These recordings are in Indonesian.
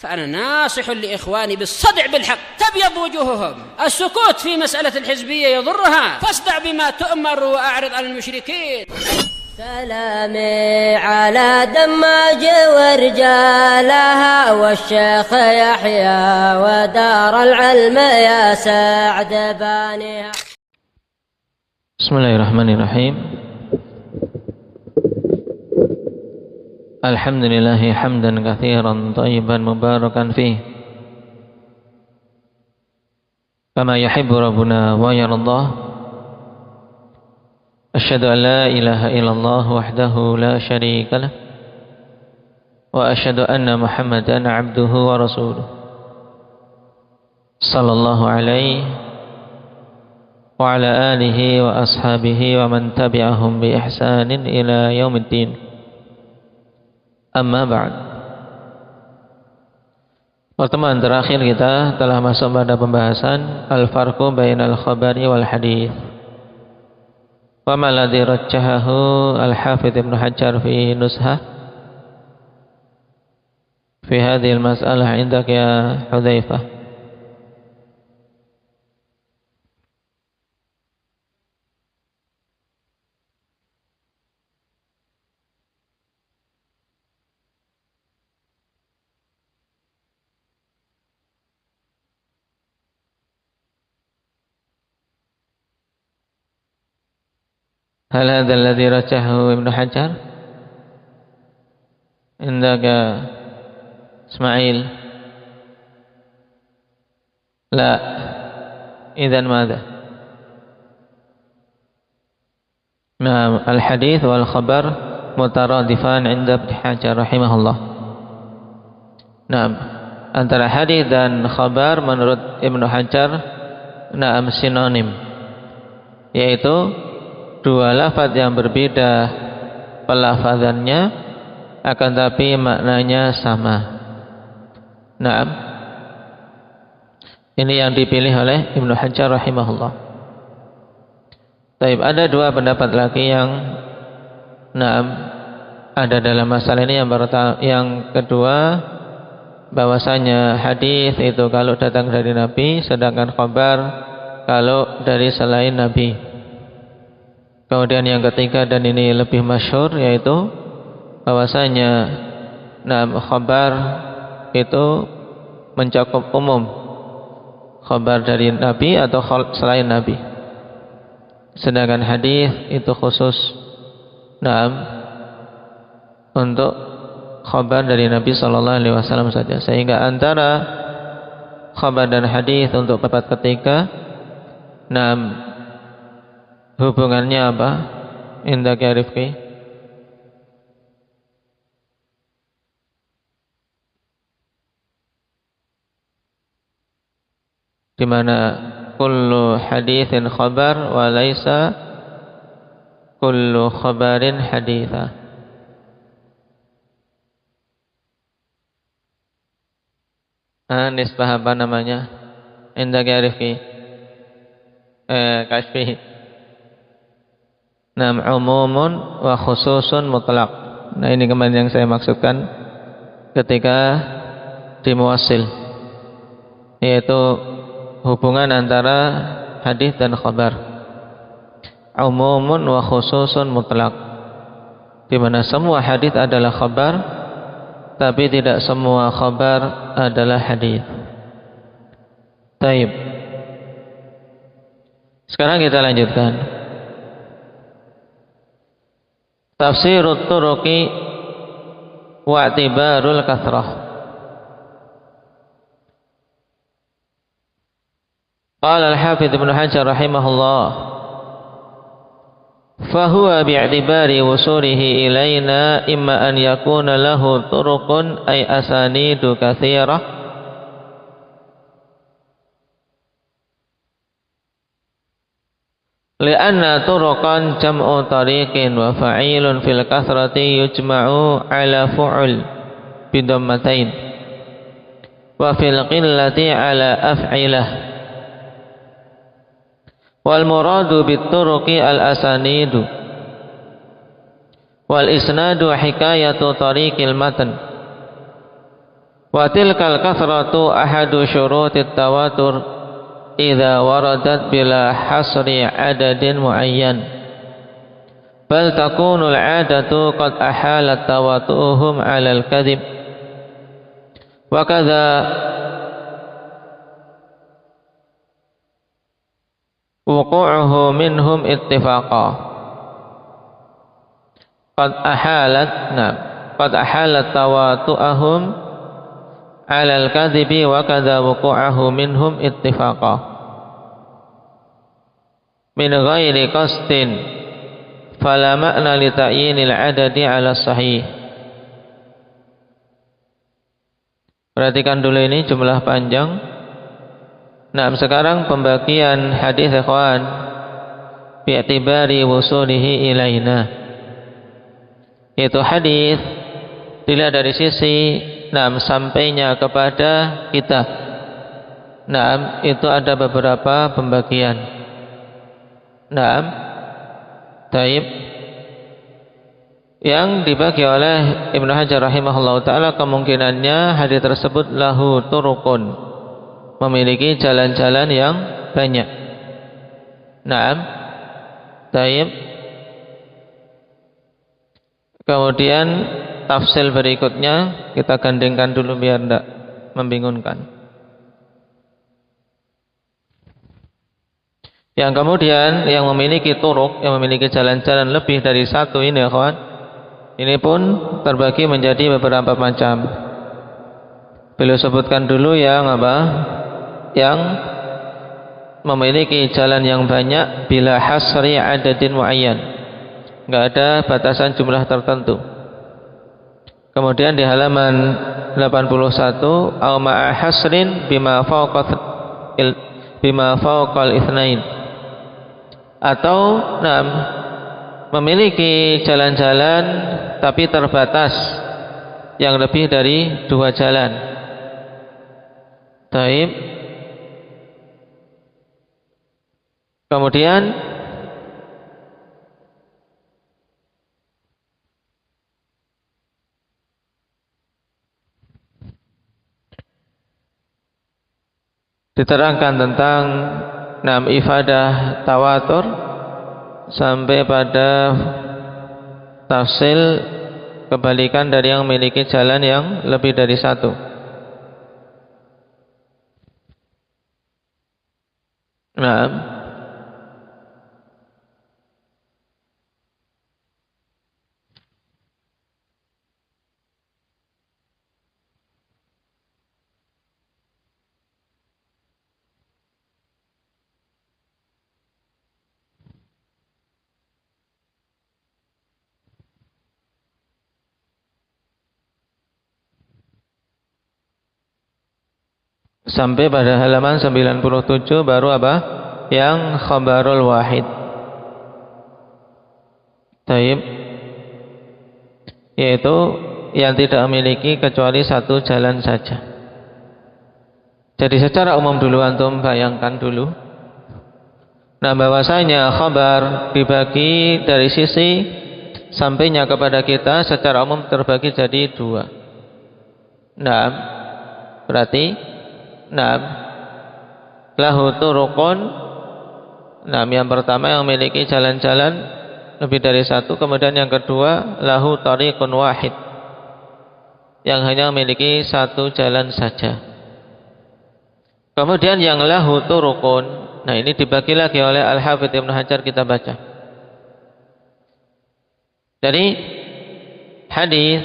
فأنا ناصح لإخواني بالصدع بالحق تبيض وجوههم. السكوت في مسألة الحزبية يضرها، فاصدع بما تؤمر وأعرض عن المشركين. سلامي على دماج ورجالها والشيخ يحيى ودار العلم يا سعد بانيها. Bismillahirrahmanirrahim. Alhamdulillahi hamdan katsiran thayyiban mubarakan fih kama yuhibbu rabbuna wa yardah. Asyhadu an la ilaha illallah wahdahu la syarika lah wa asyhadu anna Muhammadan abduhu wa rasuluh sallallahu alaihi wa ala alihi wa ashabihi wa man tabi'ahum bi ihsanin ila yaumiddin. Amma ba'd. Pertemuan terakhir kita telah masuk pada pembahasan al-farqu bainal khabari wal hadis. Wa ma ladzi rajjahahu al-Hafidz Ibnu Hajar fi Nushah fi hadhihi al-mas'alah indaka ya Hudzaifah. هل هذا الذي رجحه ابن حجر عندك إسماعيل؟ لا. إذن ماذا؟ نعم، الحديث والخبر مترادفان عند ابن حجر rahimahullah. Nah, antara hadis dan khabar menurut Ibnu Hajar sinonim, yaitu dua lafaz yang berbeda pelafazannya akan tapi maknanya sama. Naam. Ini yang dipilih oleh Ibnu Hajar rahimahullah. Baik, ada dua pendapat lagi yang ada dalam masalah ini. Yang kedua, bahwasanya hadis itu kalau datang dari Nabi, sedangkan khabar kalau dari selain Nabi. Kemudian yang ketiga, dan ini lebih masyhur, yaitu bahwasanya khabar itu mencakup umum, khabar dari Nabi atau selain Nabi. Sedangkan hadis itu khusus untuk khabar dari Nabi sallallahu alaihi wasallam saja. Sehingga antara khabar dan hadis untuk pendapat ketiga, hubungannya apa? Indak ya Rifqi? Di mana kullu haditsin khabar wa laisa kullu khabarin haditha. Nisbah apa namanya? Indak ya Rifqi? Kashfi. Umumun wa khususun mutlaq. Nah, ini kemarin yang saya maksudkan ketika di muwassil, yaitu hubungan antara hadis dan khabar. Umumun wa khususun mutlaq, di mana semua hadis adalah khabar, tapi tidak semua khabar adalah hadis. Baik. Sekarang kita lanjutkan. Tafsirut turuqi wa i'tibarul kathrah. Qala al-Hafidz Ibnu Hajar rahimahullah, fahuwa bi'tibari wusulihi ilaina imma an yakuna lahu turuqun ay asanidu katsirah li'anna turuqan jam'u tariqin wa fa'ilun fil kathrati yujma'u ala fu'ul bidhammatain wa fil qillati ala af'ilah wal muradu bit turuqi al asanidu wal isnadu hikayatu tariqil matan Wa tilkal kathratu ahadu syurutit tawatur idza waradat bila hasri adadin muayyan. Bal takunu al-'adatu qad ahalat tawatuhum 'ala al-kadhib. Wa kadza wuqu'uhu minhum ittifaqa. Qad ahalat tawatu'ahum 'ala al-kadhibi wa kadza wuqu'uhu minhum ittifaqa. Min ghairi qasdin fala ma'na li ta'yinil 'adadi 'ala sahih. Perhatikan dulu ini jumlah panjang. Nah, sekarang pembagian hadis ikhwan bi'tibari wusulihi ilaina. Itu hadis dilihat dari sisi sampainya kepada kita. Itu ada beberapa pembagian. Taib yang dibagi oleh Ibnu Hajar rahimahullah taala, kemungkinannya hadis tersebut lahu turukun, memiliki jalan-jalan yang banyak. Taib. Kemudian tafsir berikutnya kita gandengkan dulu biar tidak membingungkan. Yang kemudian yang memiliki turuk, yang memiliki jalan-jalan lebih dari satu ini, kawan, ini pun terbagi menjadi beberapa macam. Beliau sebutkan dulu yang apa? Yang memiliki jalan yang banyak bila hasri adadin muayyan, enggak ada batasan jumlah tertentu. Kemudian di halaman 81, au ma'a hasrin bima fawqal itsnain, atau memiliki jalan-jalan tapi terbatas yang lebih dari 2 jalan. Taib. Kemudian diterangkan tentang ifadah tawatur sampai pada tafsil kebalikan dari yang memiliki jalan yang lebih dari satu. Sampai pada halaman 97 baru apa? Yang khabarul wahid. Taib. Yaitu yang tidak memiliki kecuali satu jalan saja. Jadi secara umum dulu antum bayangkan dulu. Bahwasanya khabar dibagi dari sisi sampainya kepada kita secara umum terbagi jadi 2. Berarti lahu turukun. Yang pertama yang memiliki jalan-jalan lebih dari satu. Kemudian yang kedua lahu tariqun wahid, yang hanya memiliki satu jalan saja. Kemudian yang lahu turukun, ini dibagi lagi oleh Al-Hafidz Ibnu Hajar, kita baca. Jadi hadis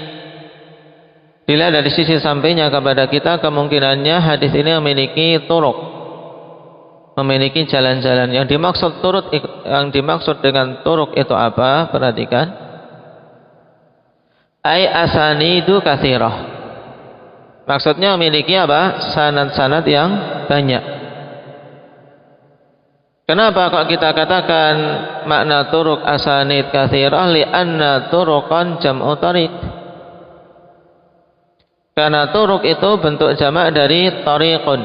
bila dari sisi sampainya kepada kita, kemungkinannya hadis ini memiliki turuk, memiliki jalan-jalan. Yang dimaksud dengan turuk itu apa? Perhatikan. Ai asanidu katsirah. Maksudnya memiliki apa? Sanad-sanad yang banyak. Kenapa kok kita katakan makna turuk asanid katsirah? Li'anna turuqan jam'u tariq. Karena turuk itu bentuk jamak dari tariqun,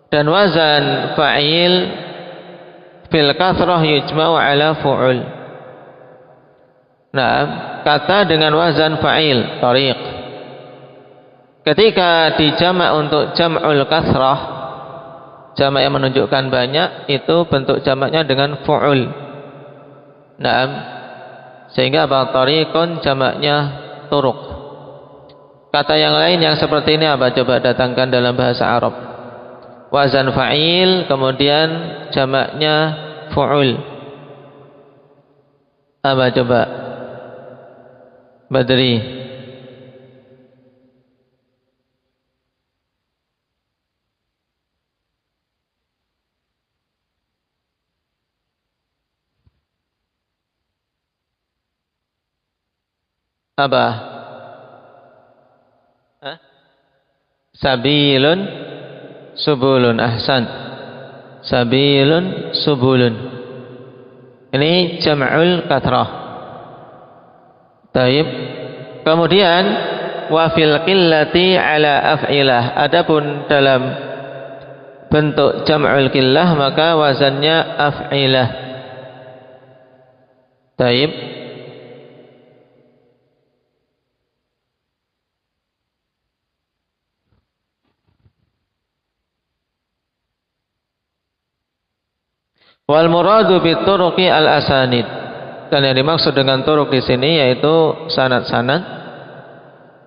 dan wazan fa'il fil kathrah yujma'u ala fu'ul. Kata dengan wazan fa'il tariq Ketika dijamak untuk jam'ul kasrah, jamak yang menunjukkan banyak, itu bentuk jamaknya dengan fu'ul. Naam. Sehingga apa? Tariqun jamaknya turuq. Kata yang lain yang seperti ini apa? Coba datangkan dalam bahasa Arab. Wazan fa'il, kemudian jamaknya fu'ul. Apa coba? Badri. Apa? Hah? Sabilun subulun. Ahsan. Sabilun subulun. Ini jam'ul kathrah. Taib. Kemudian wa fil qillati ala af'ilah. Adapun dalam bentuk jam'ul qillah maka wazannya af'ilah. Taib. Wal muradu bituruqi al asanid. Dan yang dimaksud dengan turuq di sini yaitu sanad-sanad.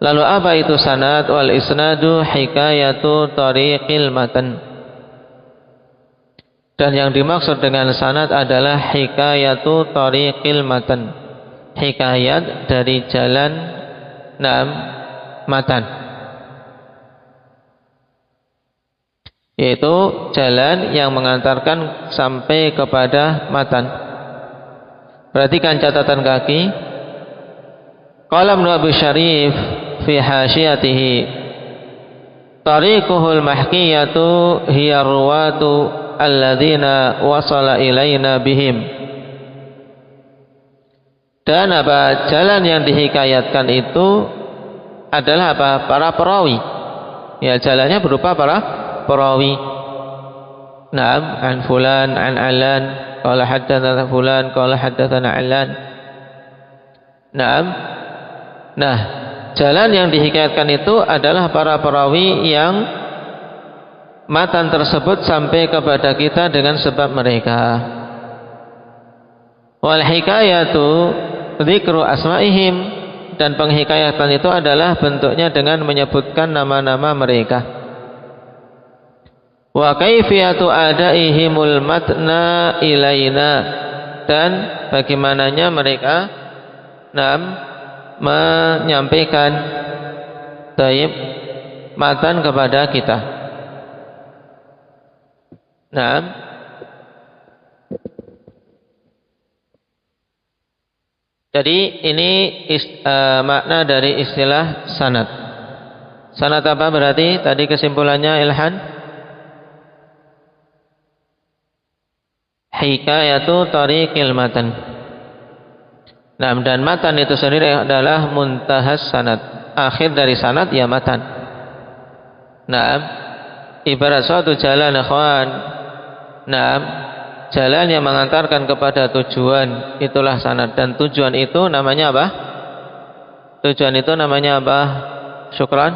Lalu apa itu sanad? Wal isnadu hikayatu tariqil matan. Dan yang dimaksud dengan sanad adalah hikayatu tariqil matan. Hikayat dari jalan matan. Yaitu jalan yang mengantarkan sampai kepada matan. Perhatikan catatan kaki. Qala Ibnu Abi Syarif fi hasyiyatihi, tariquhul mahkiyatu hiya ruwatu alladzina wasala ilaina bihim. Dan apa? Jalan yang dihikayatkan itu adalah apa? Para perawi. Ya, jalannya berupa para perawi. Naam, an fulan, an alan, qala haddatsana fulan, qala haddatsana alan. Naam. Nah, jalan yang dihikayatkan itu adalah para perawi yang matan tersebut sampai kepada kita dengan sebab mereka. Wal hikayatu dzikru asma'ihim, dan penghikayatan itu adalah bentuknya dengan menyebutkan nama-nama mereka. Wa kaifiyatu adaihimul matna ilaina, dan bagaimananya mereka menyampaikan matan kepada kita. Jadi ini makna dari istilah sanad. Sanad apa berarti? Tadi kesimpulannya Ilhan? Hikayatu tariqil matan. Nah, dan matan itu sendiri adalah muntahas sanad. Akhir dari sanad ya matan. Nah, ibarat suatu jalan ikhwan. Nah, jalan yang mengantarkan kepada tujuan, itulah sanad. Dan tujuan itu namanya apa? Tujuan itu namanya apa? Syukran?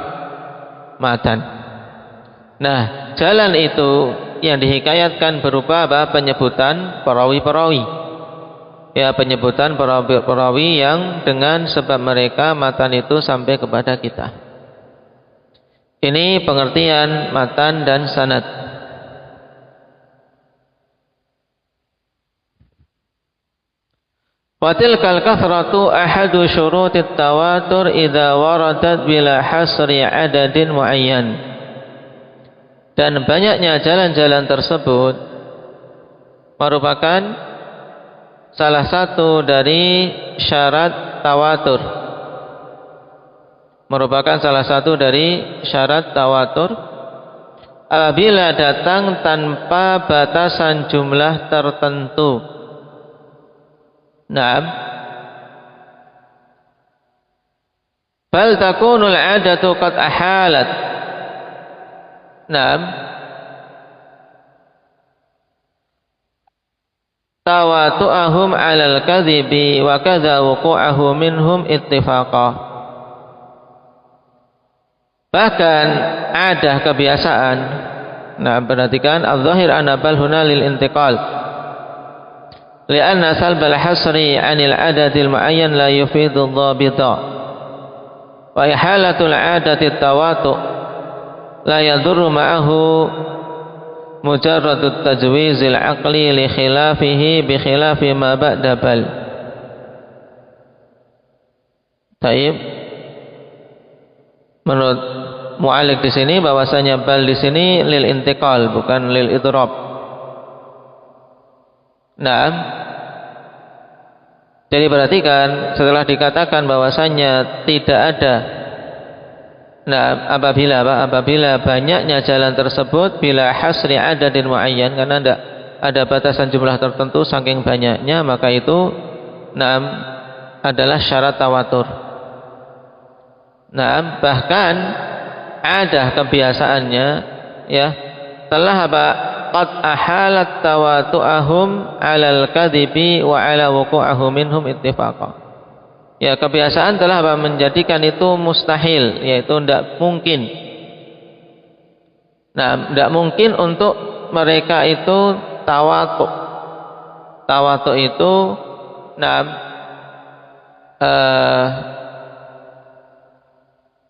Matan. Nah, jalan itu yang dihikayatkan berupa apa? Penyebutan perawi-perawi. Ya, penyebutan perawi yang dengan sebab mereka matan itu sampai kepada kita. Ini pengertian matan dan sanad. Wa tilkal kathratu ahadu syurutit tawatur idza waradat bila hasri adadin muayyan. Dan banyaknya jalan-jalan tersebut merupakan salah satu dari syarat tawatur. Merupakan salah satu dari syarat tawatur apabila datang tanpa batasan jumlah tertentu. Naam. Bal takunul 'adatu qad ahalat. Naam. Tawatu'ahum 'alal kadhibi wa kadza wuqu'ahu minhum ittifaqa. Bahkan ada kebiasaan. Nah, perhatikan al-zahir anna bal huna lil intiqal. Lianna salbal hasri 'anil 'adadil muayyan la yufidu dhabita. Wa ihalatul 'adati tawatu' la yadurru ma'ahu mujarradut tajwizil 'aqli li khilafihi bi khilafi ma ba'da bal. Baik. Menurut mu'alliq di sini bahwasanya bal di sini lil intiqal bukan lil idrab. Nah, jadi perhatikan setelah dikatakan bahwasanya tidak ada. Nah, apabila banyaknya jalan tersebut bila hasri adadin muayyan, karena ada batasan jumlah tertentu saking banyaknya, maka itu adalah syarat tawatur. Nah, bahkan ada kebiasaannya ya telah qad ahalat tawatu'ahum 'alal kadhibi wa 'ala wuqu'ahu minhum ittifaqan. Ya, kebiasaan telah menjadikan itu mustahil, yaitu tidak mungkin. Nah, tidak mungkin untuk mereka itu tawatu. Tawatu itu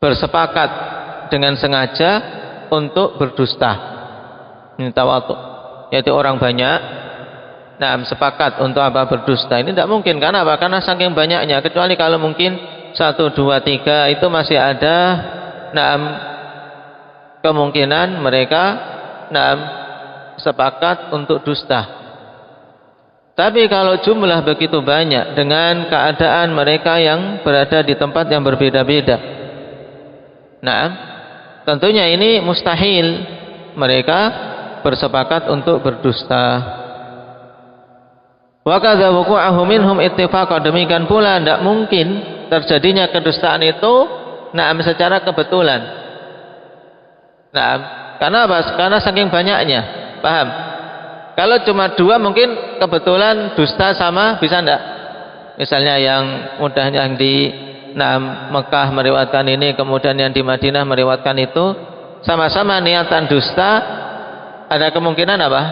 bersepakat dengan sengaja untuk berdusta. Ini tawatu, yaitu orang banyak sepakat untuk berdusta. Ini tidak mungkin, karena apa? Karena saking banyaknya, kecuali kalau mungkin 1, 2, 3 itu masih ada kemungkinan mereka sepakat untuk dusta. Tapi kalau jumlah begitu banyak dengan keadaan mereka yang berada di tempat yang berbeda-beda, tentunya ini mustahil mereka bersepakat untuk berdusta. Wa kadza wuqu'ahu minhum ittifaqan, demikian pula tidak mungkin terjadinya kedustaan itu secara kebetulan. Karena apa? Karena saking banyaknya. Paham? Kalau cuma 2 mungkin kebetulan dusta sama, bisa enggak? Misalnya yang mudahnya yang di Mekah meriwayatkan ini, kemudian yang di Madinah meriwayatkan itu, sama-sama niatan dusta, ada kemungkinan apa?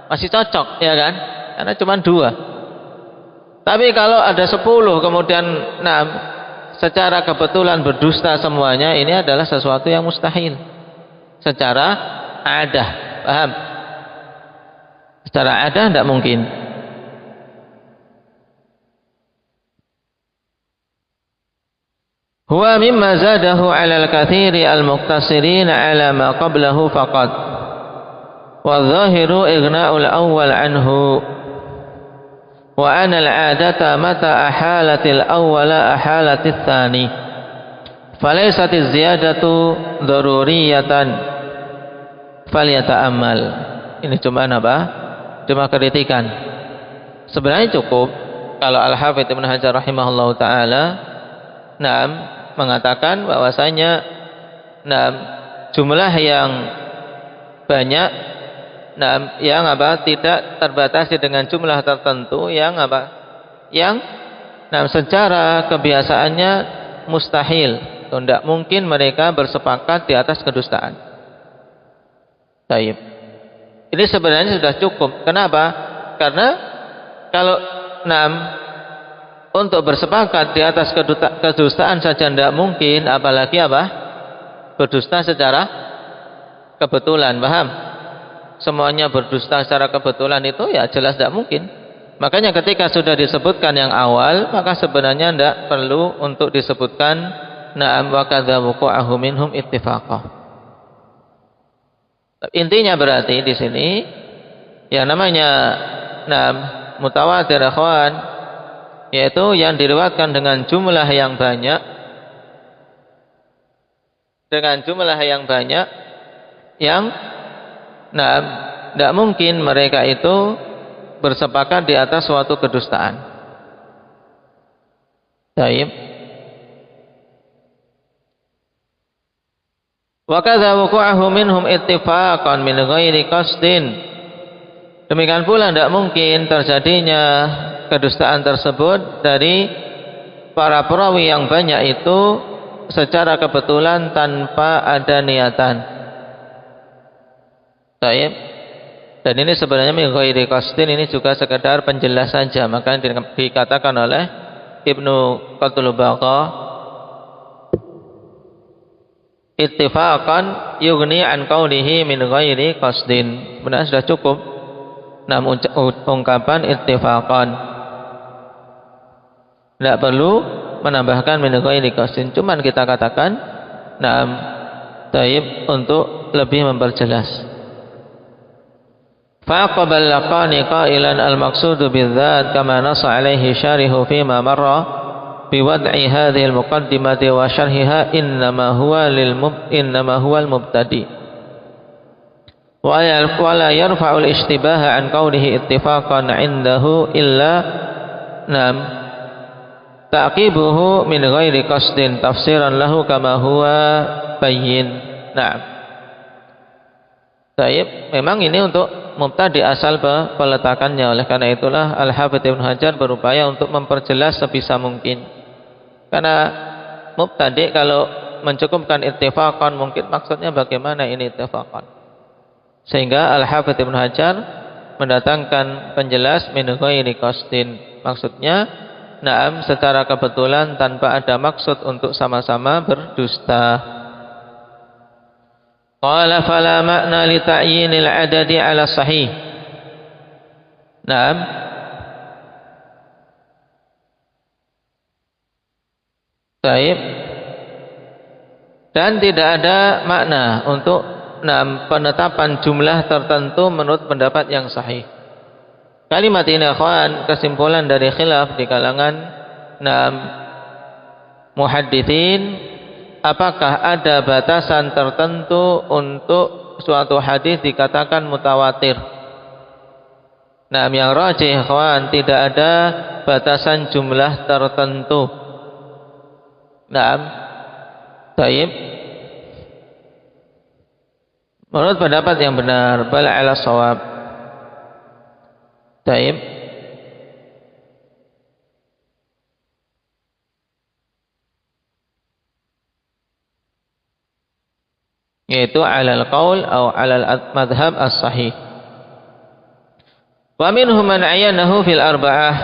Masih cocok, ya kan? Karena cuma 2. Tapi kalau ada 10 kemudian secara kebetulan berdusta semuanya, ini adalah sesuatu yang mustahil secara adah. Paham? Secara adah tidak mungkin. Huwa mimma zadahu 'ala al-katsiri al-muqtasirin 'ala ma qablahu faqat. Wa dhahiru ighna'ul awwal 'anhu. Wa ana al-'adata mata ahalatil awwala ahalatil tsani. Falaysatiz ziyadatu daruriyatan. Falyata'ammal. Ini cuma apa? Cuma kritikan. Sebenarnya cukup kalau Al-Hafidz Ibnu Hajar rahimahullahu taala mengatakan bahwasanya jumlah yang banyak yang tidak terbatasi dengan jumlah tertentu yang secara kebiasaannya mustahil, tidak mungkin mereka bersepakat di atas kedustaan. Baik. Ini sebenarnya sudah cukup. Kenapa? Karena kalau untuk bersepakat di atas kedustaan saja tidak mungkin, apalagi berdusta secara kebetulan. Paham? Semuanya berdusta secara kebetulan itu ya jelas tidak mungkin. Makanya ketika sudah disebutkan yang awal, maka sebenarnya tidak perlu untuk disebutkan wa kadza wuqu'ahu minhum ittifaqah. Intinya berarti di sini yang namanya mutawatir ikhwan, yaitu yang diriwayatkan dengan jumlah yang banyak, yang tidak mungkin mereka itu bersepakat di atas suatu kedustaan. Baik. Wa kadza wuqu'ahu minhum ittifaqan min ghairi qasdin. Demikian pula tidak mungkin terjadinya kedustaan tersebut dari para perawi yang banyak itu secara kebetulan tanpa ada niatan. Baik. Dan ini sebenarnya min ghairi qasdin, ini juga sekedar penjelas saja. Maka dikatakan oleh Ibnu Qatul Baqa, ittifaqan yughni an qawlihi min ghairi qasdin. Benar, sudah cukup. Namun ungkapan ittifaqan, tidak perlu menambahkan min ghairi qasdin. Cuman kita katakan na'am taib untuk lebih memperjelas. Fa'aqabal laqani qailan al-maqsudu bidzat kama nassa alaihi syarihu fima marra biwad'i hadhihi al-muqaddimati wa syarhiha innama huwa al-mubtadi wa la yarfa'u al-ishtibaha an qawlihi ittifaqan 'indahu illa nam ta'qibuhu min ghairi qasdin tafsiran lahu kama huwa bayyin. Na'am. Baik, memang ini untuk mubtadi asal peletakannya. Oleh karena itulah Al-Hafidz Ibnu Hajar berupaya untuk memperjelas sebisa mungkin. Karena mubtadi kalau mencukupkan ittifaqan, mungkin maksudnya bagaimana ini ittifaqan. Sehingga Al-Hafidz Ibnu Hajar mendatangkan penjelas min ghairi qasdin. Maksudnya na'am secara kebetulan tanpa ada maksud untuk sama-sama berdusta. Qala fala ma'na li ta'yinil adadi 'ala sahih. Naam. Baik. Dan tidak ada makna untuk penetapan jumlah tertentu menurut pendapat yang sahih. Kalimat ini akhwan kesimpulan dari khilaf di kalangan muhadditsin. Apakah ada batasan tertentu untuk suatu hadis dikatakan mutawatir? Nah, yang rajih kawan, tidak ada batasan jumlah tertentu. Nah, baik. Menurut pendapat yang benar, bal ala shawab. Baik. Yaitu alal qaul atau alal madhab as-sahih. Wa minhum man ayyanahu fil arba'ah.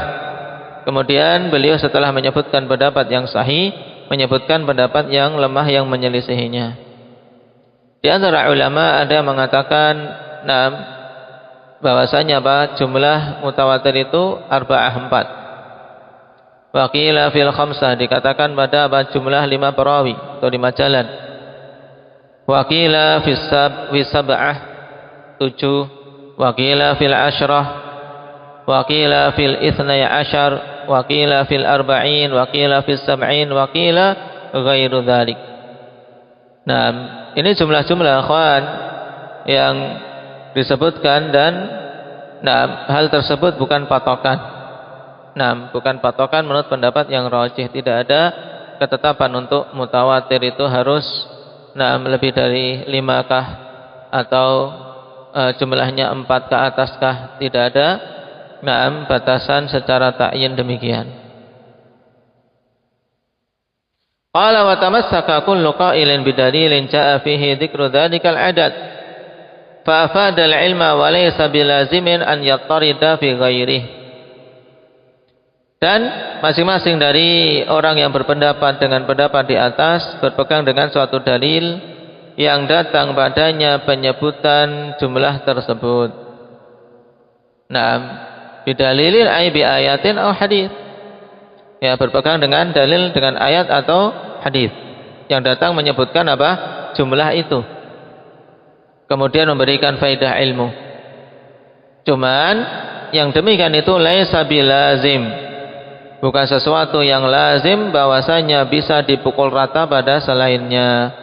Kemudian beliau setelah menyebutkan pendapat yang sahih, menyebutkan pendapat yang lemah yang menyelisihinya. Di antara ulama ada yang mengatakan bahwasanya jumlah mutawatir itu arba'ah 4. Wa qila fil khamsah, dikatakan pada jumlah 5 perawi atau 5 jalan. Wakila fis sab'ah 7, wakila fil ashrah, wakila fil ithnai ashar, wakila fil arba'in, wakila fil sab'in, wakila ghairu dhalik. Nah, ini jumlah-jumlah akhwan yang disebutkan dan hal tersebut bukan patokan. Bukan patokan menurut pendapat yang rajih. Tidak ada ketetapan untuk mutawatir itu harus lebih dari 5 kah atau jumlahnya 4 ke atas kah. Tidak ada batasan secara ta'yin demikian. Qala wa tamassaka kullu qailin bidalilin ja'a fihi dzikru dzalikal adad fa afada al-ilma wa laysa bilazimin an yattarida fi ghairihi. Dan masing-masing dari orang yang berpendapat dengan pendapat di atas berpegang dengan suatu dalil yang datang padanya penyebutan jumlah tersebut. Bidalilin ay bi ayatin atau hadis. Ya, berpegang dengan dalil dengan ayat atau hadis yang datang menyebutkan jumlah itu. Kemudian memberikan faedah ilmu. Cuman yang demikian itu laisa bilazim. Bukan sesuatu yang lazim bahwasanya bisa dipukul rata pada selainnya.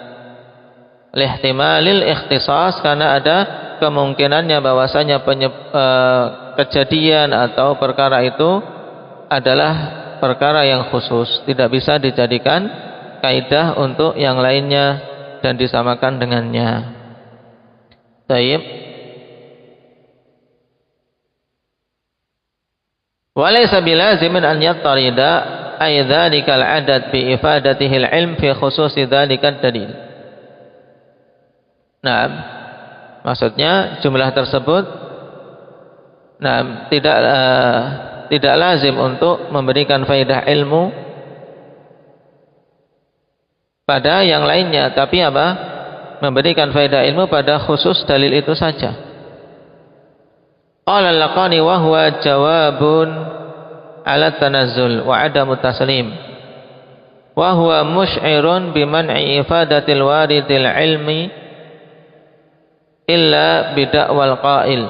Lihtimalil ikhtisas, karena ada kemungkinannya bahwasanya kejadian atau perkara itu adalah perkara yang khusus, tidak bisa dijadikan kaidah untuk yang lainnya dan disamakan dengannya. Baik. Walaysa bilazimin an yattarida ay dzalikal adad bi ifadatihi al-ilm fi khususi dzalikad dalil. Nah, maksudnya jumlah tersebut tidak lazim untuk memberikan faedah ilmu pada yang lainnya, tapi apa? Memberikan faedah ilmu pada khusus dalil itu saja. Qala al-Laqani wa huwa jawabun ala tanazzul wa adamu taslim. Wa huwa musy'irun biman'i ifadatil waridil ilmi illa bida'wal qail.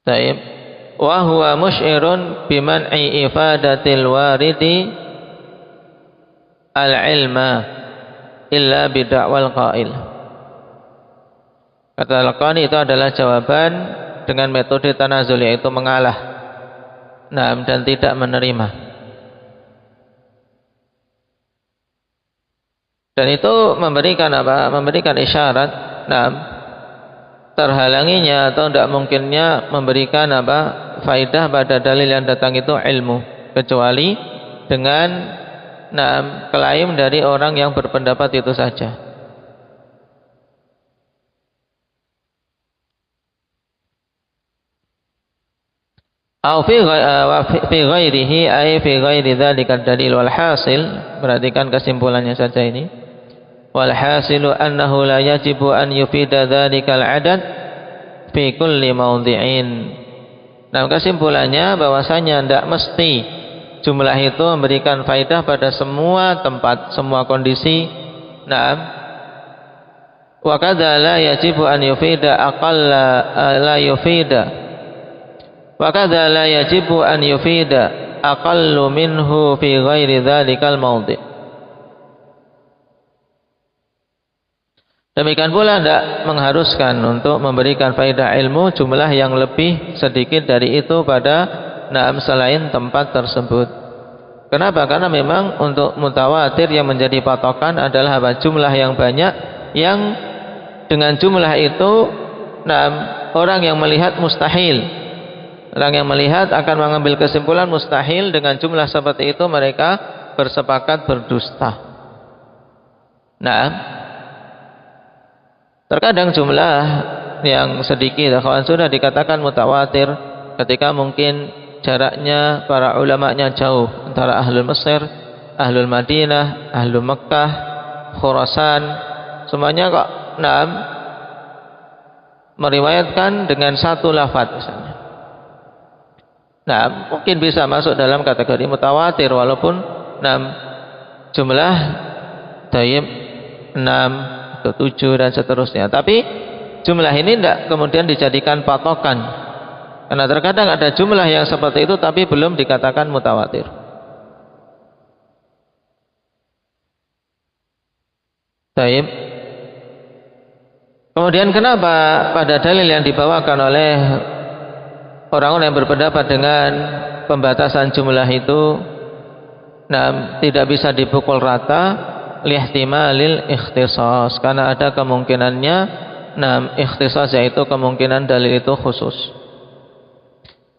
Taib. Wa huwa musy'irun biman'i ifadatil waridi al-ilma illa bida'wal qail. Kata Al-Qani itu adalah jawaban dengan metode tanazul, yaitu mengalah, dan tidak menerima. Dan itu memberikan apa? Memberikan isyarat, terhalanginya atau tidak mungkinnya memberikan apa? Faidah pada dalil yang datang itu ilmu, kecuali dengan klaim dari orang yang berpendapat itu saja. Au fi ghairihi ay fi ghairi dzalika dalil wal hasil, perhatikan kesimpulannya saja ini. Wal hasilu annahu la yajibu an yufida dzalikal adad fi kulli mawdhi'in. Nah, kesimpulannya bahwasanya tidak mesti jumlah itu memberikan faidah pada semua tempat, semua kondisi. Wa kadza la yajibu an yufida aqalla la yufida. Wa kadza la yajibu an yufida aqallu minhu fi ghairi dzalikal mawdhi'. Demikian pula tidak mengharuskan untuk memberikan faedah ilmu jumlah yang lebih sedikit dari itu pada selain tempat tersebut. Kenapa? Karena memang untuk mutawatir yang menjadi patokan adalah jumlah yang banyak, yang dengan jumlah itu orang yang melihat mustahil. Orang yang melihat akan mengambil kesimpulan mustahil, dengan jumlah seperti itu mereka bersepakat berdusta. Terkadang jumlah yang sedikit kawan sudah dikatakan mutawatir ketika mungkin jaraknya para ulama'nya jauh antara ahlul Mesir, ahlul Madinah, ahlul Mekkah, Khurasan, semuanya kok meriwayatkan dengan satu lafaz misalnya. Mungkin bisa masuk dalam kategori mutawatir walaupun jumlah tayyib 6 atau 7 dan seterusnya. Tapi jumlah ini tidak kemudian dijadikan patokan, karena terkadang ada jumlah yang seperti itu tapi belum dikatakan mutawatir. Tayyib. Kemudian kenapa pada dalil yang dibawakan oleh orang-orang yang berpendapat dengan pembatasan jumlah itu tidak bisa dipukul rata, lihtimalil ikhtisas, karena ada kemungkinannya ikhtisas, yaitu kemungkinan dalil itu khusus.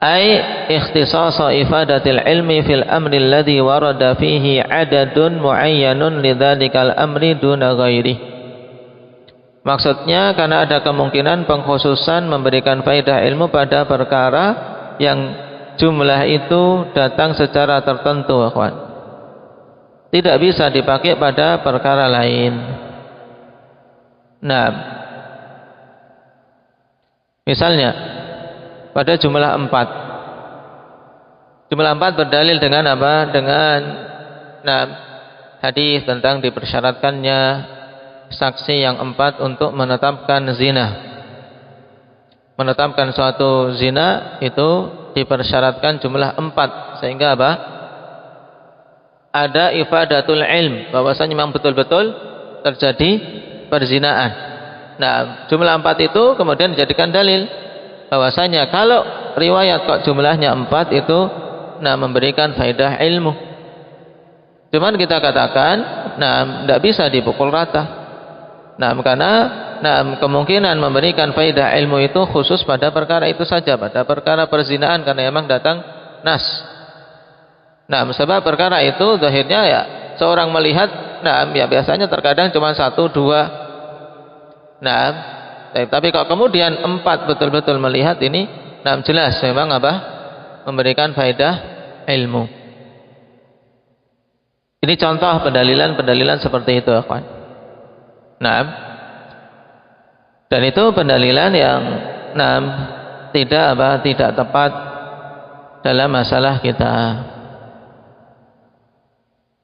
Ai ikhtisas ifadatil ilmi fil amri alladhi warada fihi adadun muayyanun lidzalikal amri duna ghairihi. Maksudnya karena ada kemungkinan pengkhususan memberikan faedah ilmu pada perkara yang jumlah itu datang secara tertentu, akhwan. Tidak bisa dipakai pada perkara lain. Misalnya pada jumlah 4. Jumlah 4 berdalil dengan apa? Dengan hadis tentang dipersyaratkannya saksi yang 4 untuk menetapkan zina. Menetapkan suatu zina itu dipersyaratkan jumlah 4, sehingga apa? Ada ifadatul ilm, bahwasanya memang betul-betul terjadi perzinaan. Jumlah 4 itu kemudian dijadikan dalil bahwasanya kalau riwayat kok jumlahnya 4 itu memberikan faedah ilmu. Cuman kita katakan tidak bisa dipukul rata. Karena kemungkinan memberikan faedah ilmu itu khusus pada perkara itu saja, pada perkara perzinaan, karena memang datang nas. Nah, sebab perkara itu zahirnya ya seorang melihat, nah ya biasanya terkadang cuma 1, 2. Nah, tapi kalau kemudian 4 betul-betul melihat ini, nah jelas memang apa? Memberikan faedah ilmu. Ini contoh pendalilan-pendalilan seperti itu, kawan. Nah, dan itu pendalilan yang tidak tepat dalam masalah kita.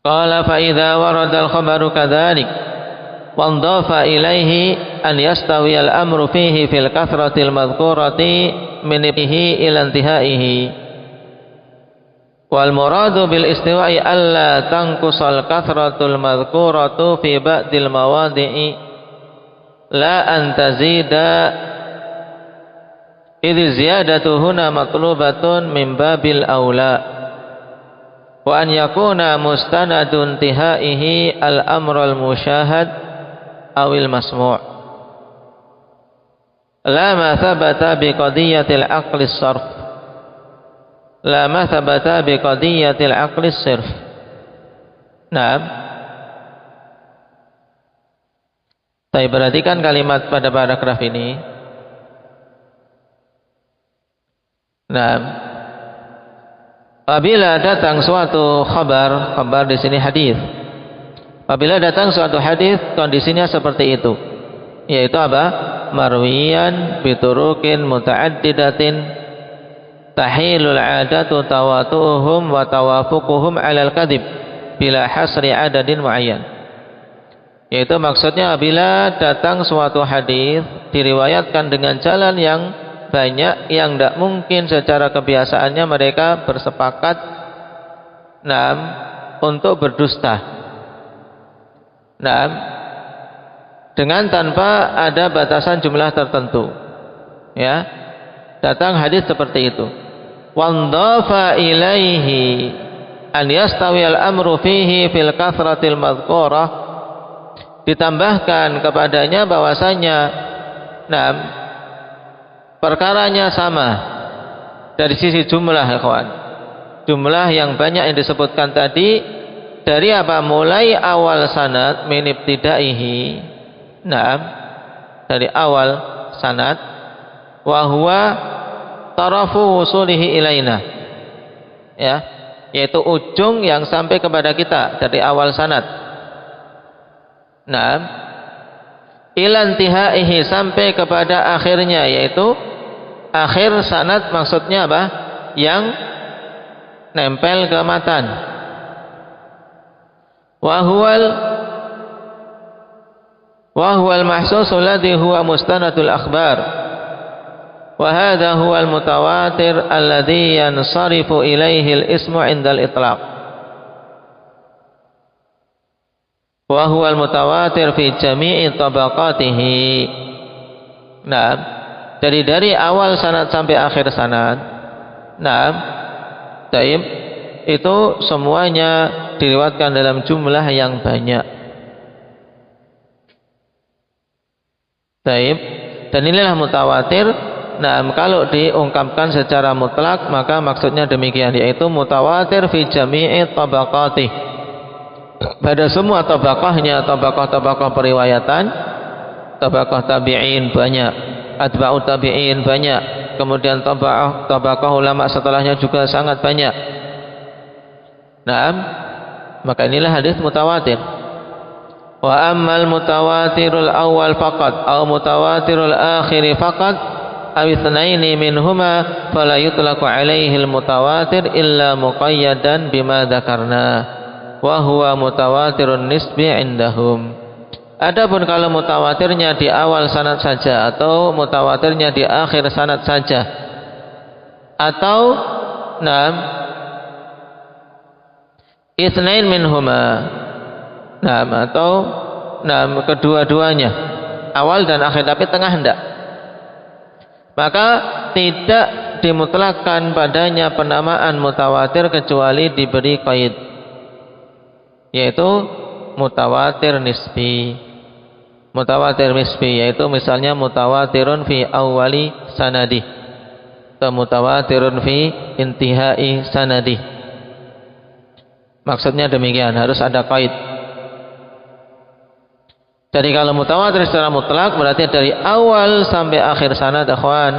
Qala fa idza warada al-khabaru kadzalik wa dhafa ilaihi an yastawi al-amru fihi fil kathratil madhkurati min ibhi ila intihaihi wal muradu bil istiwa'i alla tanqusal kathratul madhkuratu fi ba'dil mawadi'i la an tazida idh ziyadatu huna matlubatun min babil aula wa an yakuna mustanadun tihaihi al-amrul musyahad awil masmu' la ma thabata bi qadiyatil aqli sarf la ma thabata bi qadiyatil aqli sirf. Nah, saya perhatikan kalimat pada paragraf ini. Nah, apabila datang suatu khabar di sini hadis. Apabila datang suatu hadis kondisinya seperti itu. Yaitu apa? Marwiyan biturukin muta'addidatin tahilul 'adatu tawatuhum wa tawafuquhum 'alal kadhib bila hasri 'adadin muayyan. Yaitu maksudnya apabila datang suatu hadis diriwayatkan dengan jalan yang banyak yang tidak mungkin secara kebiasaannya mereka bersepakat untuk berdusta. Dengan tanpa ada batasan jumlah tertentu. Ya. Datang hadis seperti itu. Wandhafa ilaihi an yastawi al-amru fihi fil kathratil madhkurah, ditambahkan kepadanya bahwasanya perkaranya sama dari sisi jumlah, ya kawan. Jumlah yang banyak yang disebutkan tadi dari apa? Mulai awal sanad min ibtidaihi. Dari awal sanad wa huwa tarafu wusulihi ilaina. Ya, yaitu ujung yang sampai kepada kita dari awal sanad. Ilantihaihi sampai kepada akhirnya, yaitu akhir sanad maksudnya apa? Yang nempel ke matan. Wa huwal mahsusu alladhi huwa mustanadul akhbar. Wa hadha huwal mutawatir alladhi yansarifu ilaihi al-ismu 'inda al-itlaq. Wa huwal mutawatir fi jami'i tabaqatihi. Jadi dari awal sanad sampai akhir sanad. Taib itu semuanya diriwayatkan dalam jumlah yang banyak. Taib, dan inilah mutawatir. Kalau diungkapkan secara mutlak maka maksudnya demikian, yaitu mutawatir fi jami'i tabaqatih, pada semua tabaqahnya, tabaqah periwayatan, tabaqah tabi'in banyak, atba'ut tabi'in banyak, kemudian tabaqah ulama setelahnya juga sangat banyak. Maka inilah hadis mutawatir. Wa ammal mutawatirul awal faqat aw mutawatirul akhiri faqat aw itsnaini minhuma fala yutlaqu alaihi al mutawatir illa muqayyadan bima dzakarna wa huwa mutawatirun nisbi indahum. Adapun kalau mutawatirnya di awal sanad saja atau mutawatirnya di akhir sanad saja, atau itsnain minhuma, atau kedua-duanya, awal dan akhir tapi tengah hendak, maka tidak dimutlakkan padanya penamaan mutawatir kecuali diberi qaid, yaitu mutawatir nisbi. Mutawatir nisbi yaitu misalnya mutawatirun fi awwali sanadi, mutawatirun fi intihai sanadi. Maksudnya demikian, harus ada qaid. Jadi kalau mutawatir secara mutlak berarti dari awal sampai akhir sanad akhwan,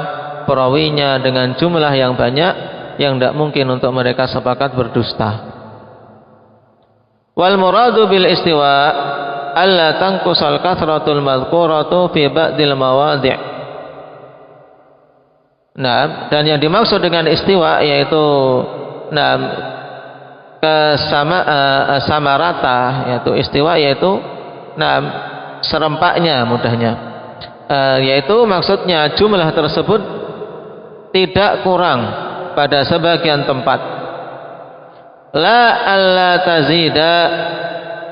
perawinya dengan jumlah yang banyak yang tidak mungkin untuk mereka sepakat berdusta. Wal muradu bil istiwa alla tanqusal kathratul madhkuratu fi ba'dil mawadhi'. Nah, dan yang dimaksud dengan istiwa yaitu sama rata, yaitu istiwa yaitu serempaknya mudahnya, yaitu maksudnya jumlah tersebut tidak kurang pada sebagian tempat. La alla tazida,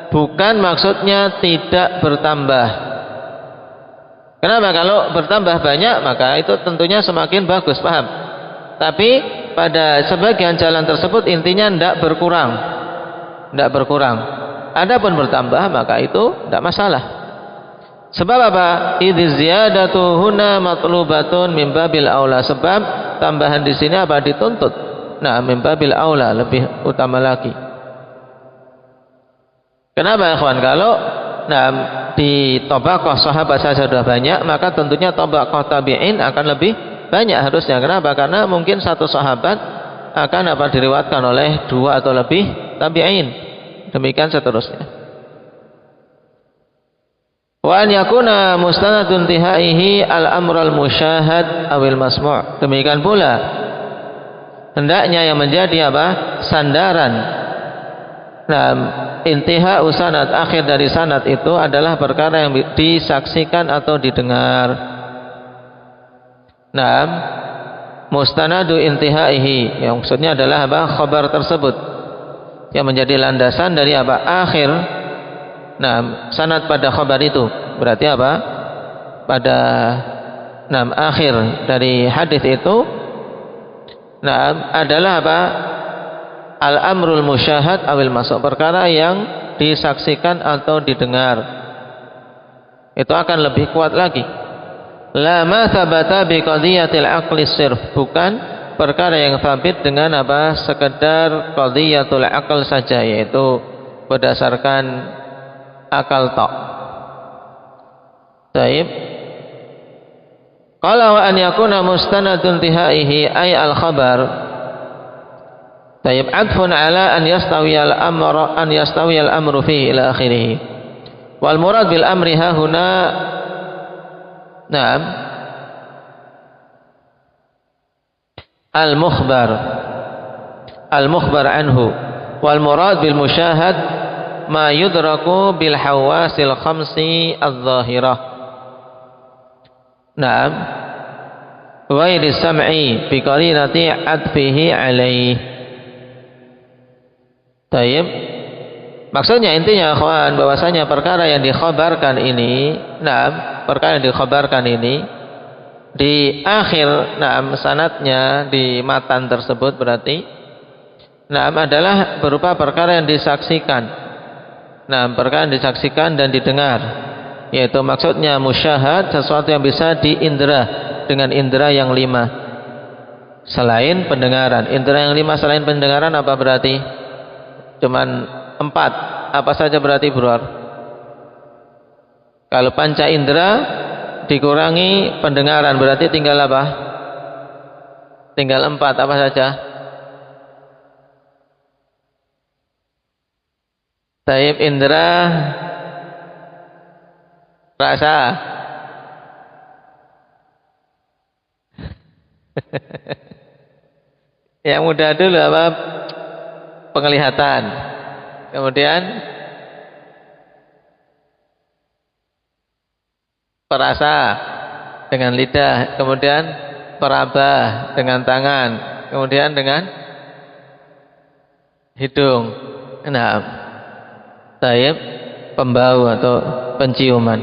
bukan maksudnya tidak bertambah. Kenapa? Kalau bertambah banyak maka itu tentunya semakin bagus, paham? Tapi pada sebagian jalan tersebut intinya tidak berkurang. Tidak berkurang. Adapun bertambah maka itu tidak masalah. Sebab apa? Idz ziyadatu huna matlubatun min babil aula. Sebab tambahan di sini apa? Dituntut. Nah, min babil aula, lebih utama lagi. Kenapa ya kawan? Kalau di tabaqah sahabat saja sudah banyak, maka tentunya tabaqah tabi'in akan lebih banyak harusnya. Kenapa? Karena mungkin satu sahabat akan diriwayatkan oleh 2 atau lebih tabi'in. Demikian seterusnya. Wa an yakuna mustanadun tihaihi al-amr al-musyahad awil masmu'. Demikian pula hendaknya yang menjadi sandaran intiha sanad, akhir dari sanad itu adalah perkara yang disaksikan atau didengar. Mustanadu intihaihi, yang maksudnya adalah khabar tersebut yang menjadi landasan dari akhir sanad pada khabar itu. Berarti pada akhir dari hadis itu adalah al-amrul musyahad awil masuk, perkara yang disaksikan atau didengar. Itu akan lebih kuat lagi. La ma thabata bi qadiyatil aqli sirf, bukan perkara yang sabit dengan sekedar qadiyatul aql saja, yaitu berdasarkan akal tok. Baik. Qala wa an yakuna mustanadun tihaihi ay al-khabar. Tayyib adfun ala an yastawiyal amru fihi ila akhirih. Wal murad bil amri ha huna al mukhbar anhu, wal murad bil musyahad ma yudraku bil hawasil khamsi adh-dhahirah. Ghairi sam'i bi qarinati adfihi alaihi. Tayyib. Maksudnya intinya kawan, bahwasanya perkara yang dikhabarkan ini, perkara yang dikhabarkan ini di akhir sanadnya di matan tersebut berarti adalah berupa perkara yang disaksikan. Perkara yang disaksikan dan didengar, yaitu maksudnya musyahad, sesuatu yang bisa diindra dengan indra yang 5 selain pendengaran. Indra yang 5 selain pendengaran apa berarti? Cuman 4. Apa saja berarti, Bro? Kalau panca indera dikurangi pendengaran berarti tinggal apa? Tinggal 4. Apa saja? Taib indera rasa. Yang mudah dulu penglihatan, kemudian perasa dengan lidah, kemudian peraba dengan tangan, kemudian dengan hidung. Taib pembau atau penciuman.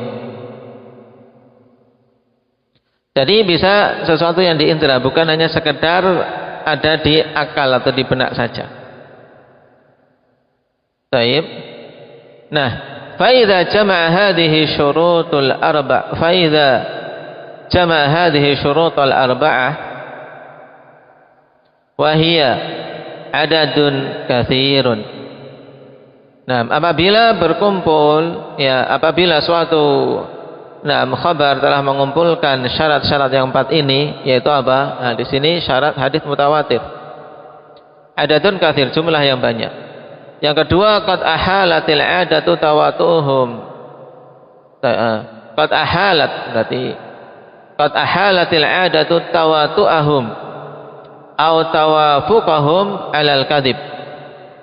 Jadi bisa sesuatu yang diindra, bukan hanya sekedar ada di akal atau di benak saja. Taib. فإذا جمع هذه شروط الأربعة Wahia adadun katsirun. Nah, apabila berkumpul, ya, apabila suatu khabar telah mengumpulkan syarat-syarat yang 4 ini, yaitu apa? Nah, di sini syarat hadis mutawatir. Adadun katsir, jumlah yang banyak. Yang kedua, qad ahalatil adatu tawatuhum. Qad ahalat, berarti qad ahalatil adatu tawatu'ahum au tawafuqahum alal kadhib.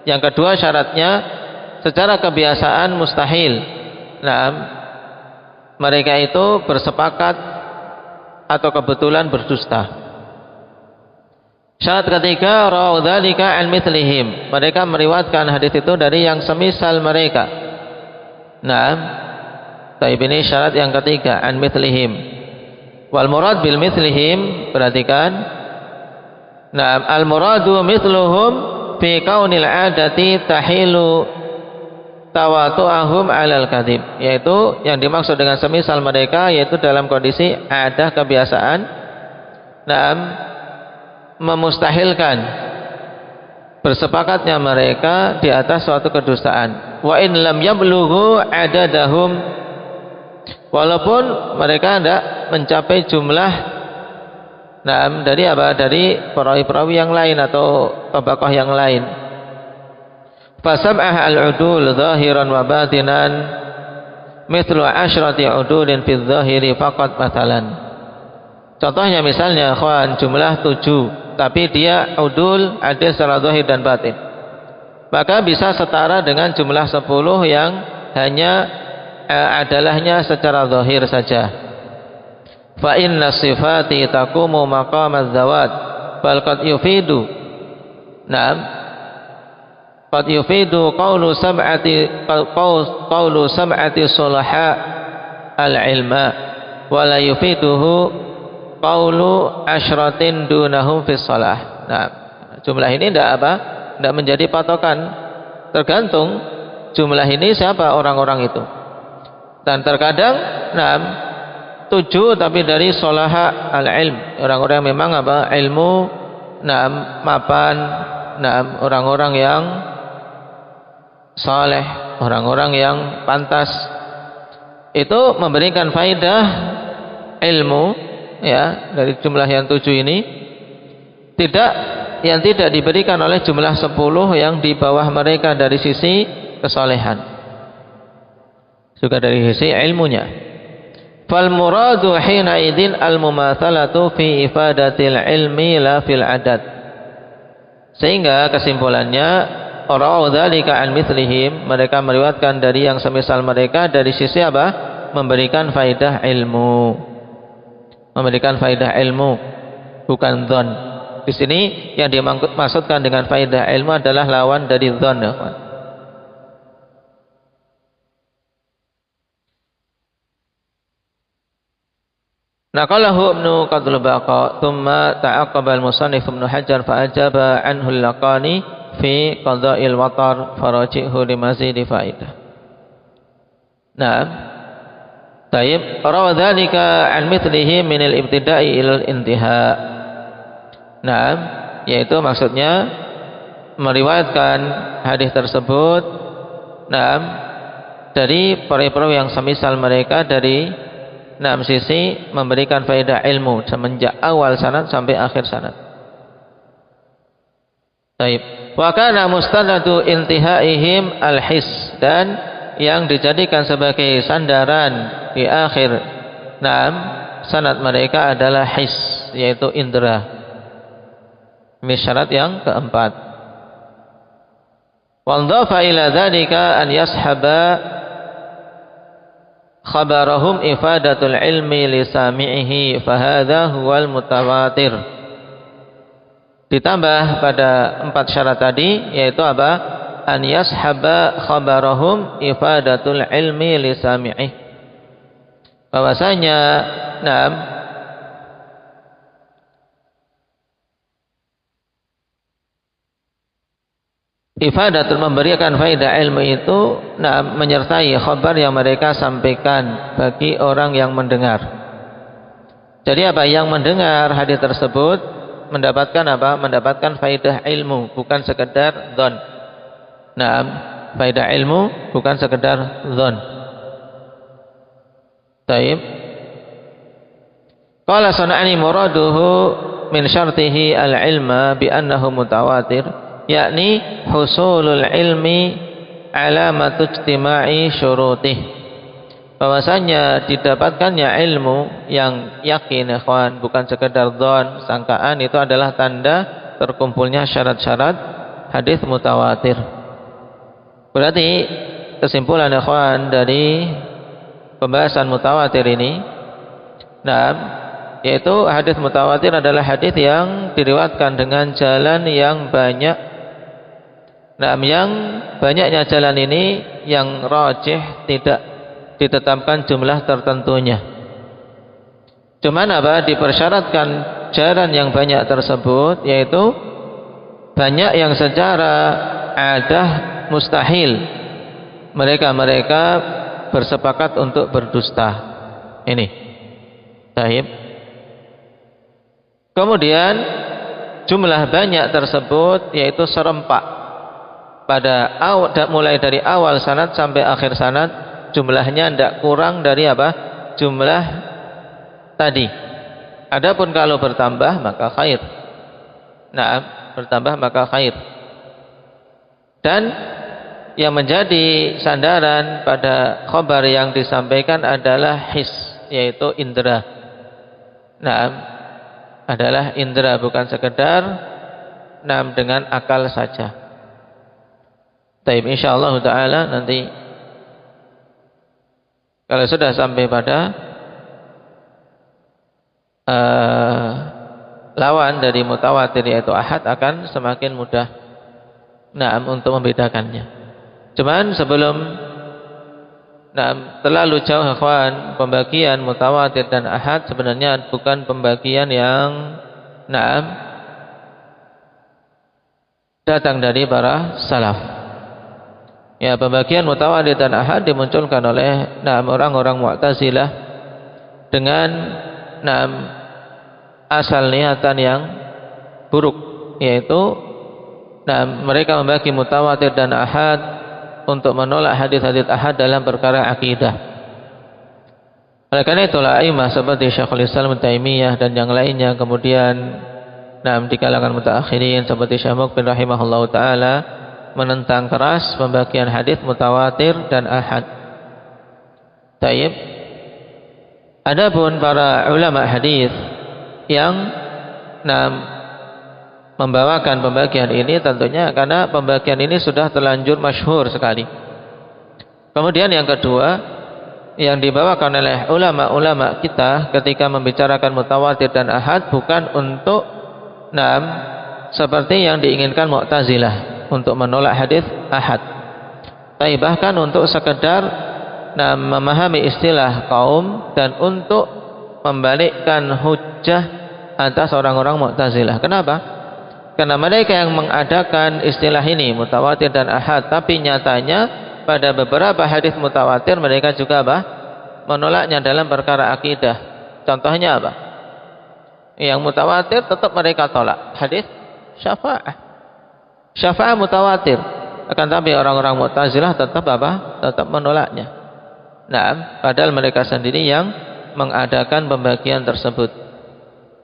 Yang kedua syaratnya secara kebiasaan mustahil. Nah, mereka itu bersepakat atau kebetulan berdusta. Syarat ketiga, rawu dzalika an mithlihim. Mereka meriwayatkan hadis itu dari yang semisal mereka. Nah, ini syarat yang ketiga, an mithlihim. Wal murad bil mithlihim, perhatikan. Nah, al muradu mithluhum fi kaunil adati tahilu tawatu'ahum alal kadhib, yaitu yang dimaksud dengan semisal mereka yaitu dalam kondisi ada kebiasaan memustahilkan bersepakatnya mereka di atas suatu kedustaan. Wa in lam yablughu adadahum, walaupun mereka tidak mencapai jumlah dari apa? Dari perawi-perawi yang lain atau tabaqah yang lain. Fasab'ah al-udul zahiran wa batinan mithlu asyrati udulin fi zahiri faqat mathalan. Contohnya misalnya ikhwan, jumlah 7, tapi dia udul adil secara zahir dan batin, maka bisa setara dengan jumlah 10 yang hanya adalahnya secara zahir saja. Fa inna sifati taqumu maqam az-zawat bal qad yufidu qad yufidu qawlu sab'ati sulaha al-ilma wa la yufiduhu qawlu asyratin dunahum fi shalah. Nah, jumlah ini tidak menjadi patokan, tergantung jumlah ini siapa orang-orang itu. Dan terkadang 7 tapi dari sulaha al-ilm, orang-orang yang memang ilmu mapan, orang-orang yang saleh, orang-orang yang pantas, itu memberikan faidah ilmu, ya, dari jumlah yang 7 ini yang tidak diberikan oleh jumlah 10 yang di bawah mereka dari sisi kesalehan, juga dari sisi ilmunya. Fal muradu hina idin al mumatsalatu fi ifadatil ilmi la fil adad. Sehingga kesimpulannya, rawu dzalika an mithlihim, mereka meriwayatkan dari yang semisal mereka dari sisi apa? Memberikan faidah ilmu. Memberikan faidah ilmu, bukan dzan. Di sini yang dimaksudkan dengan faidah ilmu adalah lawan dari dzan, ya kawan. Naqalahu Ibnu Qadl Baqa, thumma ta'aqqaba al-musannif Ibnu Hajar fa ajaba anhu al-Laqani fi qada'il watar faraji'hu limazidi faidah. Nah, tayyib, rawa dzalika an mithlihi min al-ibtida'i ila al-intiha. Nah, yaitu maksudnya meriwayatkan hadis tersebut dari perawi yang semisal mereka dari sisi memberikan faedah ilmu semenjak awal sanad sampai akhir sanad. Baik. Wa kana mustanadu intihaihim al-his, dan yang dijadikan sebagai sandaran di akhir sanad mereka adalah his, yaitu indera. Ini syarat yang keempat. Wa dhafa ila dzalika an yashaba khabarahum ifadatul ilmi li sami'ihi fa hadza huwal mutawatir. Ditambah pada 4 syarat tadi, yaitu apa? An yashaba khabarahum ifadatul ilmi li sami'ihi, bahwasanya ifadatul memberikan faedah ilmu itu menyertai khabar yang mereka sampaikan bagi orang yang mendengar. Jadi apa? Yang mendengar hadis tersebut mendapatkan apa? Mendapatkan faidah ilmu, bukan sekedar dzan. Naam, faidah ilmu bukan sekedar dzan. Taib. Qala sana'ani muraduhu min syartihi al-ilma bi annahu mutawatir, yakni husulul ilmi alamatu ijtima'i syurutih. Bahwasanya didapatkannya ilmu yang yakin ikhwan, bukan sekedar dzan, sangkaan, itu adalah tanda terkumpulnya syarat-syarat hadis mutawatir. Berarti kesimpulan ikhwan dari pembahasan mutawatir ini, yaitu hadis mutawatir adalah hadis yang diriwayatkan dengan jalan yang banyak. Yang banyaknya jalan ini yang rajih tidak ditetapkan jumlah tertentunya. Cuman apa? Dipersyaratkan jalan yang banyak tersebut, yaitu banyak yang secara adah mustahil mereka bersepakat untuk berdusta. Ini. Baik. Kemudian jumlah banyak tersebut yaitu serempak. Pada mulai dari awal sanad sampai akhir sanad, jumlahnya tidak kurang dari apa? Jumlah tadi. Adapun kalau bertambah maka khair. Bertambah maka khair. Dan yang menjadi sandaran pada khabar yang disampaikan adalah his, yaitu indera. Adalah indera, bukan sekedar dengan akal saja. Taib, insyaallah taala nanti kalau sudah sampai pada lawan dari mutawatir yaitu ahad, akan semakin mudah untuk membedakannya. Cuman sebelum terlalu jauh ikhwan, pembagian mutawatir dan ahad sebenarnya bukan pembagian yang datang dari para salaf. Ya, pembagian mutawatir dan ahad dimunculkan oleh orang-orang Mu'tazilah dengan asal niatan yang buruk, yaitu mereka membagi mutawatir dan ahad untuk menolak hadis-hadis ahad dalam perkara akidah. Oleh karena itulah a'immah seperti Syekhul Islam Ibnu Taimiyah dan yang lainnya, kemudian di kalangan mutaakhirin seperti Syekh Mukbil rahimahullahu taala menentang keras pembagian hadis mutawatir dan ahad. Taib. Adapun para ulama hadis yang membawakan pembagian ini tentunya karena pembagian ini sudah terlanjur masyhur sekali. Kemudian yang kedua yang dibawakan oleh ulama-ulama kita ketika membicarakan mutawatir dan ahad bukan untuk seperti yang diinginkan Mu'tazilah untuk menolak hadis ahad, tapi bahkan untuk sekedar memahami istilah kaum dan untuk membalikkan hujjah atas orang-orang Mu'tazilah. Kenapa? Karena mereka yang mengadakan istilah ini mutawatir dan ahad, tapi nyatanya pada beberapa hadis mutawatir mereka juga menolaknya dalam perkara akidah. Contohnya apa? Yang mutawatir tetap mereka tolak. Hadis syafa'ah. Syafa'ah mutawatir. Akan tapi orang-orang Mu'tazilah tetap tetap menolaknya. Padahal mereka sendiri yang mengadakan pembagian tersebut.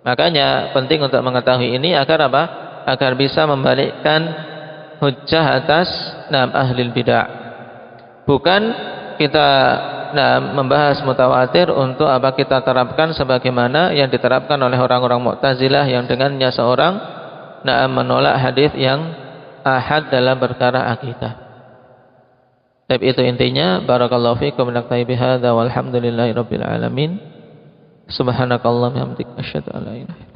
Makanya penting untuk mengetahui ini agar agar bisa membalikkan hujjah atas ahlil bid'ah. Bukan kita membahas mutawatir untuk kita terapkan sebagaimana yang diterapkan oleh orang-orang Mu'tazilah yang dengannya seorang menolak hadis yang ahad dalam perkara akidah. Tapi itu intinya. Barakallahu fiikum, naktafi bihadza walhamdulillahirabbil alamin. Subhanakallahumma wa bihamdika asyhadu an la ilaha